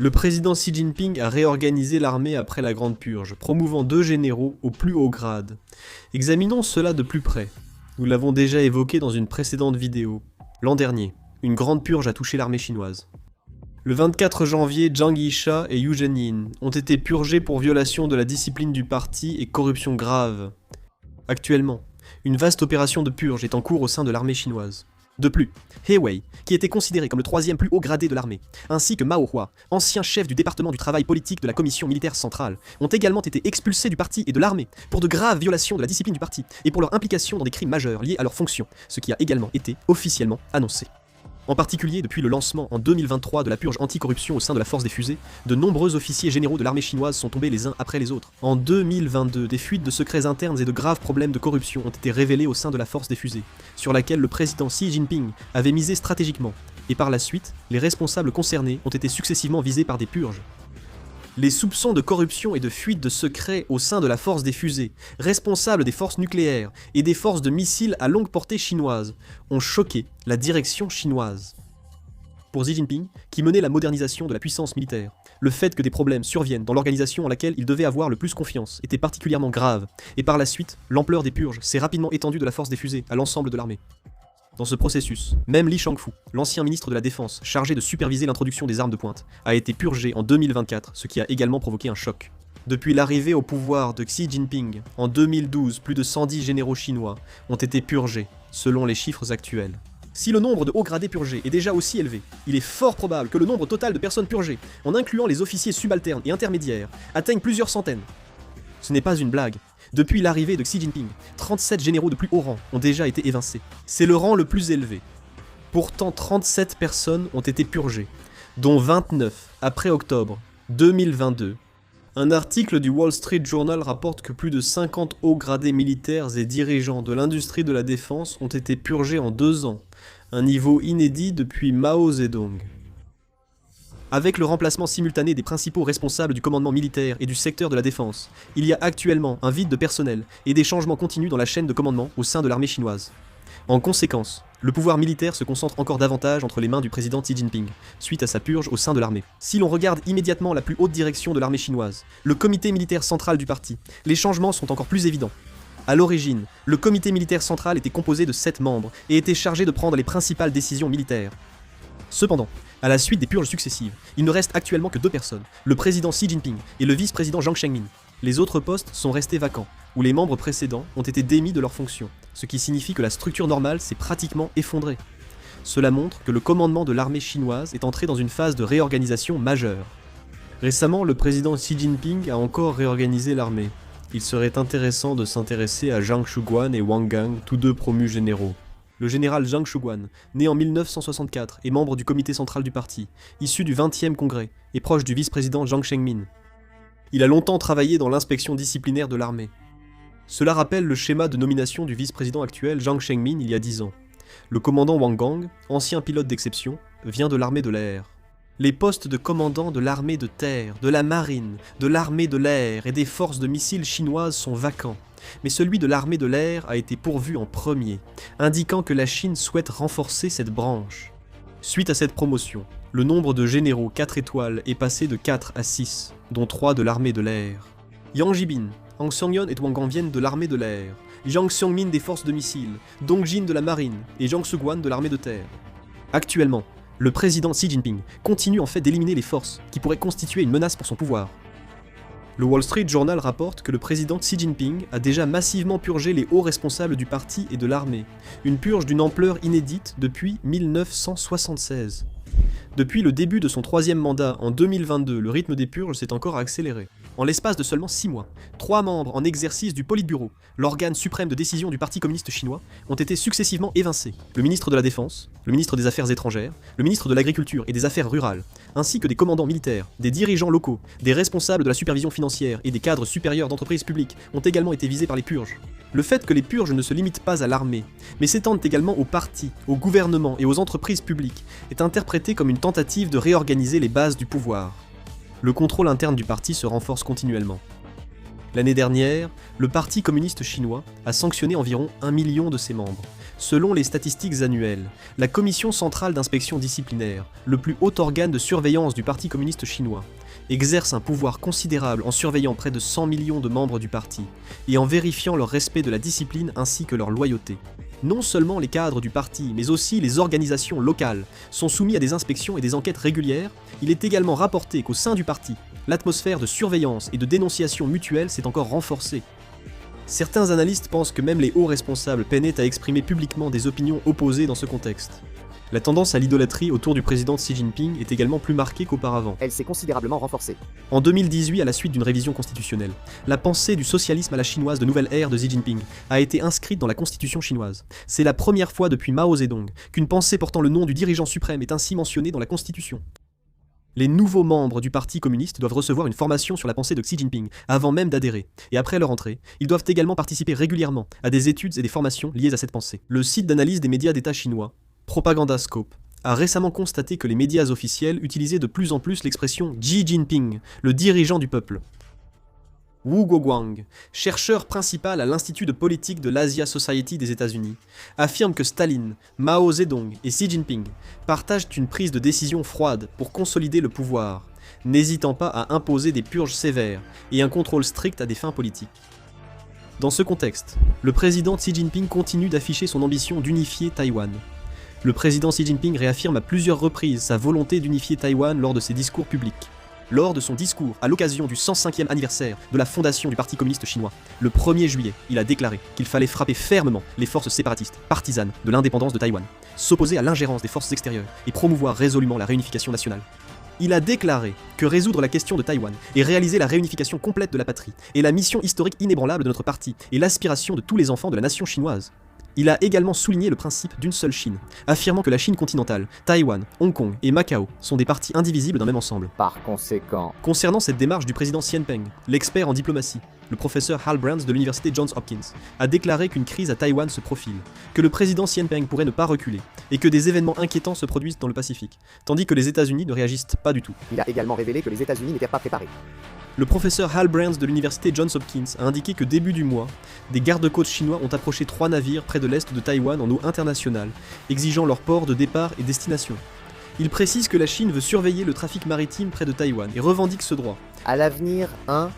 Le président Xi Jinping a réorganisé l'armée après la Grande Purge, promouvant 2 généraux au plus haut grade. Examinons cela de plus près. Nous l'avons déjà évoqué dans une précédente vidéo. L'an dernier, une grande purge a touché l'armée chinoise. Le 24 janvier, Zhang Yisha et Yu Zhenyin ont été purgés pour violation de la discipline du parti et corruption grave. Actuellement, une vaste opération de purge est en cours au sein de l'armée chinoise. De plus, He Wei, qui était considéré comme le 3e plus haut gradé de l'armée, ainsi que Mao Hua, ancien chef du département du travail politique de la commission militaire centrale, ont également été expulsés du parti et de l'armée pour de graves violations de la discipline du parti et pour leur implication dans des crimes majeurs liés à leurs fonctions, ce qui a également été officiellement annoncé. En particulier, depuis le lancement en 2023 de la purge anticorruption au sein de la force des fusées, de nombreux officiers généraux de l'armée chinoise sont tombés les uns après les autres. En 2022, des fuites de secrets internes et de graves problèmes de corruption ont été révélés au sein de la force des fusées, sur laquelle le président Xi Jinping avait misé stratégiquement, et par la suite, les responsables concernés ont été successivement visés par des purges. Les soupçons de corruption et de fuite de secrets au sein de la force des fusées, responsable des forces nucléaires et des forces de missiles à longue portée chinoises, ont choqué la direction chinoise. Pour Xi Jinping, qui menait la modernisation de la puissance militaire, le fait que des problèmes surviennent dans l'organisation en laquelle il devait avoir le plus confiance était particulièrement grave, et par la suite, l'ampleur des purges s'est rapidement étendue de la force des fusées à l'ensemble de l'armée. Dans ce processus, même Li Shangfu, l'ancien ministre de la Défense chargé de superviser l'introduction des armes de pointe, a été purgé en 2024, ce qui a également provoqué un choc. Depuis l'arrivée au pouvoir de Xi Jinping, en 2012, plus de 110 généraux chinois ont été purgés, selon les chiffres actuels. Si le nombre de hauts gradés purgés est déjà aussi élevé, il est fort probable que le nombre total de personnes purgées, en incluant les officiers subalternes et intermédiaires, atteigne plusieurs centaines. Ce n'est pas une blague. Depuis l'arrivée de Xi Jinping, 37 généraux de plus haut rang ont déjà été évincés. C'est le rang le plus élevé. Pourtant, 37 personnes ont été purgées, dont 29 après octobre 2022. Un article du Wall Street Journal rapporte que plus de 50 hauts gradés militaires et dirigeants de l'industrie de la défense ont été purgés en 2 ans, un niveau inédit depuis Mao Zedong. Avec le remplacement simultané des principaux responsables du commandement militaire et du secteur de la défense, il y a actuellement un vide de personnel et des changements continus dans la chaîne de commandement au sein de l'armée chinoise. En conséquence, le pouvoir militaire se concentre encore davantage entre les mains du président Xi Jinping, suite à sa purge au sein de l'armée. Si l'on regarde immédiatement la plus haute direction de l'armée chinoise, le comité militaire central du parti, les changements sont encore plus évidents. À l'origine, le comité militaire central était composé de 7 membres et était chargé de prendre les principales décisions militaires. Cependant, à la suite des purges successives, il ne reste actuellement que 2 personnes, le président Xi Jinping et le vice-président Jiang Zemin. Les autres postes sont restés vacants, où les membres précédents ont été démis de leurs fonctions, ce qui signifie que la structure normale s'est pratiquement effondrée. Cela montre que le commandement de l'armée chinoise est entré dans une phase de réorganisation majeure. Récemment, le président Xi Jinping a encore réorganisé l'armée. Il serait intéressant de s'intéresser à Zhang Shuguan et Wang Gang, tous 2 promus généraux. Le général Zhang Shuguan, né en 1964 et membre du comité central du parti, issu du 20e congrès et proche du vice-président Jiang Zemin. Il a longtemps travaillé dans l'inspection disciplinaire de l'armée. Cela rappelle le schéma de nomination du vice-président actuel Jiang Zemin il y a 10 ans. Le commandant Wang Gang, ancien pilote d'exception, vient de l'armée de l'air. Les postes de commandant de l'armée de terre, de la marine, de l'armée de l'air et des forces de missiles chinoises sont vacants. Mais celui de l'armée de l'air a été pourvu en premier, indiquant que la Chine souhaite renforcer cette branche. Suite à cette promotion, le nombre de généraux 4 étoiles est passé de 4 à 6, dont 3 de l'armée de l'air. Yang Jibin, Hang Xiongyan et Wang Gang viennent de l'armée de l'air, Jiang Xiongmin des forces de missiles, Dong Jin de la marine et Zhang Shuguan de l'armée de terre. Actuellement, le président Xi Jinping continue en fait d'éliminer les forces qui pourraient constituer une menace pour son pouvoir. Le Wall Street Journal rapporte que le président Xi Jinping a déjà massivement purgé les hauts responsables du parti et de l'armée, une purge d'une ampleur inédite depuis 1976. Depuis le début de son 3e mandat en 2022, le rythme des purges s'est encore accéléré. En l'espace de seulement 6 mois, 3 membres en exercice du Politburo, l'organe suprême de décision du Parti communiste chinois, ont été successivement évincés. Le ministre de la Défense, le ministre des Affaires étrangères, le ministre de l'Agriculture et des Affaires rurales, ainsi que des commandants militaires, des dirigeants locaux, des responsables de la supervision financière et des cadres supérieurs d'entreprises publiques ont également été visés par les purges. Le fait que les purges ne se limitent pas à l'armée, mais s'étendent également aux partis, au gouvernement et aux entreprises publiques, est interprété comme une tentative de réorganiser les bases du pouvoir. Le contrôle interne du parti se renforce continuellement. L'année dernière, le Parti communiste chinois a sanctionné environ 1 million de ses membres, Selon les statistiques annuelles, la Commission centrale d'inspection disciplinaire, le plus haut organe de surveillance du Parti communiste chinois, exerce un pouvoir considérable en surveillant près de 100 millions de membres du parti et en vérifiant leur respect de la discipline ainsi que leur loyauté. Non seulement les cadres du parti, mais aussi les organisations locales sont soumis à des inspections et des enquêtes régulières. Il est également rapporté qu'au sein du parti, l'atmosphère de surveillance et de dénonciation mutuelle s'est encore renforcée. Certains analystes pensent que même les hauts responsables peinaient à exprimer publiquement des opinions opposées dans ce contexte. La tendance à l'idolâtrie autour du président Xi Jinping est également plus marquée qu'auparavant. Elle s'est considérablement renforcée. En 2018, à la suite d'une révision constitutionnelle, la pensée du socialisme à la chinoise de nouvelle ère de Xi Jinping a été inscrite dans la constitution chinoise. C'est la première fois depuis Mao Zedong qu'une pensée portant le nom du dirigeant suprême est ainsi mentionnée dans la constitution. Les nouveaux membres du Parti communiste doivent recevoir une formation sur la pensée de Xi Jinping avant même d'adhérer, et après leur entrée, ils doivent également participer régulièrement à des études et des formations liées à cette pensée. Le site d'analyse des médias d'État chinois, Propagandascope, a récemment constaté que les médias officiels utilisaient de plus en plus l'expression Xi Jinping, le dirigeant du peuple. Wu Guoguang, chercheur principal à l'Institut de politique de l'Asia Society des États-Unis, affirme que Staline, Mao Zedong et Xi Jinping partagent une prise de décision froide pour consolider le pouvoir, n'hésitant pas à imposer des purges sévères et un contrôle strict à des fins politiques. Dans ce contexte, le président Xi Jinping continue d'afficher son ambition d'unifier Taïwan. Le président Xi Jinping réaffirme à plusieurs reprises sa volonté d'unifier Taïwan lors de ses discours publics. Lors de son discours à l'occasion du 105e anniversaire de la fondation du Parti communiste chinois, le 1er juillet, il a déclaré qu'il fallait frapper fermement les forces séparatistes, partisanes de l'indépendance de Taïwan, s'opposer à l'ingérence des forces extérieures et promouvoir résolument la réunification nationale. Il a déclaré que résoudre la question de Taïwan et réaliser la réunification complète de la patrie est la mission historique inébranlable de notre parti et l'aspiration de tous les enfants de la nation chinoise. Il a également souligné le principe d'une seule Chine, affirmant que la Chine continentale, Taïwan, Hong Kong et Macao sont des parties indivisibles d'un même ensemble. Par conséquent, Concernant cette démarche du président Xian Peng, l'expert en diplomatie, le professeur Hal Brands de l'université Johns Hopkins, a déclaré qu'une crise à Taïwan se profile, que le président Xian Peng pourrait ne pas reculer, et que des événements inquiétants se produisent dans le Pacifique, tandis que les États-Unis ne réagissent pas du tout. il a également révélé que les États-Unis n'étaient pas préparés. Le professeur Hal Brands de l'université Johns Hopkins a indiqué que début du mois, des gardes-côtes chinois ont approché 3 navires près de l'est de Taïwan en eau internationale, exigeant leur port de départ et destination. Il précise que la Chine veut surveiller le trafic maritime près de Taïwan et revendique ce droit. À l'avenir,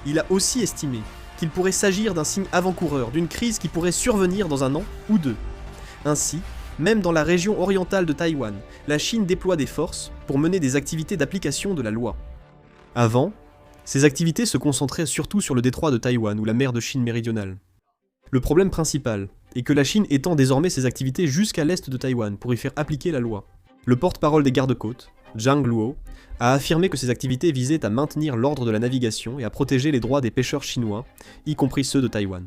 Il a aussi estimé qu'il pourrait s'agir d'un signe avant-coureur d'une crise qui pourrait survenir dans 1 an ou 2. Ainsi, même dans la région orientale de Taïwan, la Chine déploie des forces pour mener des activités d'application de la loi. Avant, ces activités se concentraient surtout sur le détroit de Taïwan ou la mer de Chine méridionale. Le problème principal est que la Chine étend désormais ses activités jusqu'à l'est de Taïwan pour y faire appliquer la loi. Le porte-parole des gardes-côtes, Zhang Luo, a affirmé que ces activités visaient à maintenir l'ordre de la navigation et à protéger les droits des pêcheurs chinois, y compris ceux de Taïwan.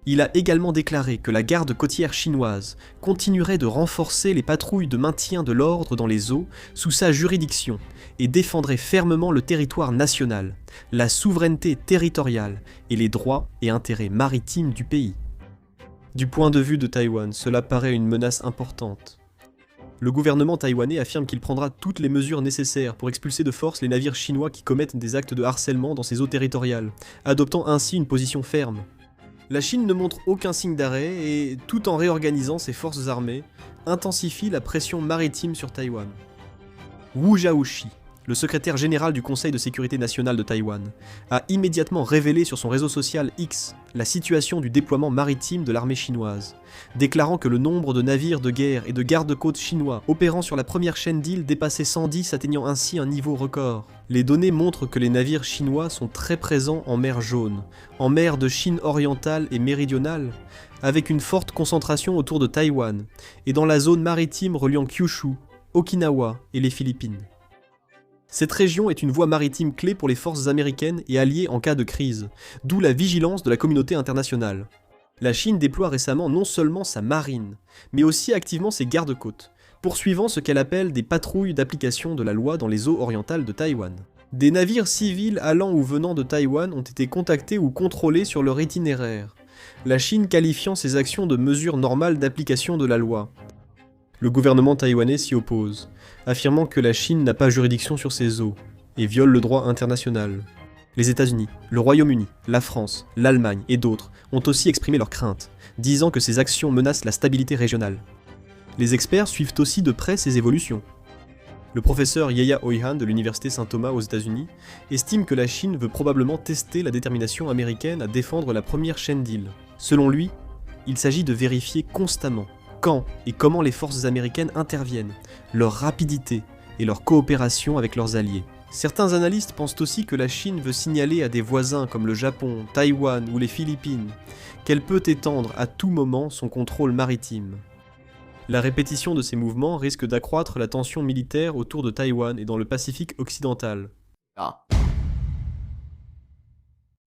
Il a également déclaré que la garde côtière chinoise continuerait de renforcer les patrouilles de maintien de l'ordre dans les eaux sous sa juridiction et défendrait fermement le territoire national, la souveraineté territoriale et les droits et intérêts maritimes du pays. Du point de vue de Taïwan, cela paraît une menace importante. Le gouvernement taïwanais affirme qu'il prendra toutes les mesures nécessaires pour expulser de force les navires chinois qui commettent des actes de harcèlement dans ses eaux territoriales, adoptant ainsi une position ferme. La Chine ne montre aucun signe d'arrêt et, tout en réorganisant ses forces armées, intensifie la pression maritime sur Taïwan. Wu Jiaoxi, le secrétaire général du Conseil de sécurité nationale de Taïwan, a immédiatement révélé sur son réseau social X la situation du déploiement maritime de l'armée chinoise, déclarant que le nombre de navires de guerre et de garde-côtes chinois opérant sur la première chaîne d'îles dépassait 110, atteignant ainsi un niveau record. Les données montrent que les navires chinois sont très présents en mer Jaune, en mer de Chine orientale et méridionale, avec une forte concentration autour de Taïwan, et dans la zone maritime reliant Kyushu, Okinawa et les Philippines. Cette région est une voie maritime clé pour les forces américaines et alliées en cas de crise, d'où la vigilance de la communauté internationale. La Chine déploie récemment non seulement sa marine, mais aussi activement ses gardes-côtes, poursuivant ce qu'elle appelle des patrouilles d'application de la loi dans les eaux orientales de Taïwan. Des navires civils allant ou venant de Taïwan ont été contactés ou contrôlés sur leur itinéraire, la Chine qualifiant ces actions de mesures normales d'application de la loi. Le gouvernement taïwanais s'y oppose, affirmant que la Chine n'a pas juridiction sur ses eaux et viole le droit international. Les États-Unis, le Royaume-Uni, la France, l'Allemagne et d'autres ont aussi exprimé leurs craintes, disant que ces actions menacent la stabilité régionale. Les experts suivent aussi de près ces évolutions. Le professeur Yeya Oihan de l'université Saint-Thomas aux États-Unis estime que la Chine veut probablement tester la détermination américaine à défendre la première chaîne d'îles. Selon lui, il s'agit de vérifier constamment quand et comment les forces américaines interviennent, leur rapidité et leur coopération avec leurs alliés. Certains analystes pensent aussi que la Chine veut signaler à des voisins comme le Japon, Taïwan ou les Philippines qu'elle peut étendre à tout moment son contrôle maritime. La répétition de ces mouvements risque d'accroître la tension militaire autour de Taïwan et dans le Pacifique occidental. Ah.